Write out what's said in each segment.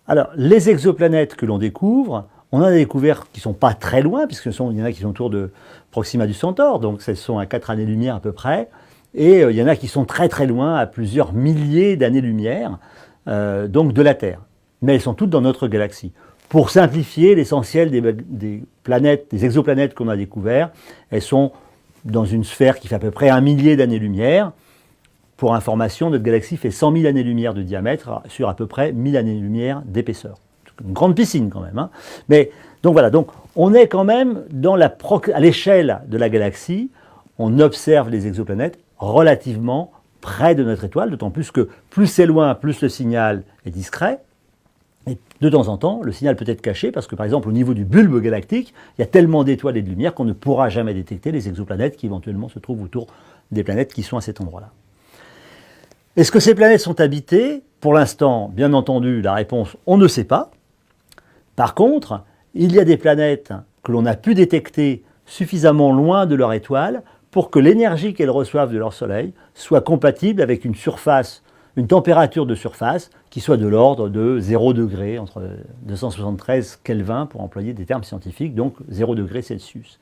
Alors, les exoplanètes que l'on découvre, on en a découvert qui ne sont pas très loin, puisque il y en a qui sont autour de Proxima du Centaure, donc ce sont à 4 années-lumière à peu près, et il y en a qui sont très très loin, à plusieurs milliers d'années-lumière, donc de la Terre. Mais elles sont toutes dans notre galaxie. Pour simplifier, l'essentiel des planètes, des exoplanètes qu'on a découvertes, elles sont dans une sphère qui fait à peu près 1 millier d'années-lumière. Pour information, notre galaxie fait 100 000 années-lumière de diamètre sur à peu près 1000 années-lumière d'épaisseur. Une grande piscine quand même. Hein. Mais donc voilà, donc on est quand même à l'échelle de la galaxie, on observe les exoplanètes relativement près de notre étoile, d'autant plus que plus c'est loin, plus le signal est discret. Et de temps en temps, le signal peut être caché parce que, par exemple, au niveau du bulbe galactique, il y a tellement d'étoiles et de lumière qu'on ne pourra jamais détecter les exoplanètes qui éventuellement se trouvent autour des planètes qui sont à cet endroit-là. Est-ce que ces planètes sont habitées? Pour l'instant, bien entendu, la réponse, on ne sait pas. Par contre, il y a des planètes que l'on a pu détecter suffisamment loin de leur étoile pour que l'énergie qu'elles reçoivent de leur Soleil soit compatible avec une surface, une température de surface qui soit de l'ordre de 0 degré, entre 273 Kelvin pour employer des termes scientifiques, donc 0 degré Celsius.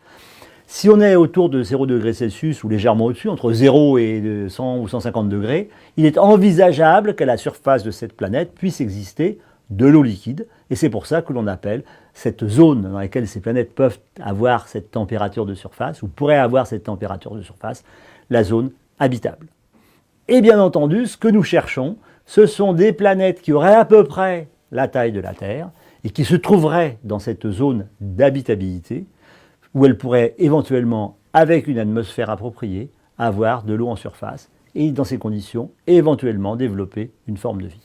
Si on est autour de 0 degré Celsius ou légèrement au-dessus, entre 0 et 100 ou 150 degrés, il est envisageable qu'à la surface de cette planète puisse exister de l'eau liquide. Et c'est pour ça que l'on appelle cette zone dans laquelle ces planètes peuvent avoir cette température de surface, ou pourraient avoir cette température de surface, la zone habitable. Et bien entendu, ce que nous cherchons, ce sont des planètes qui auraient à peu près la taille de la Terre et qui se trouveraient dans cette zone d'habitabilité, où elles pourraient éventuellement, avec une atmosphère appropriée, avoir de l'eau en surface et dans ces conditions, éventuellement développer une forme de vie.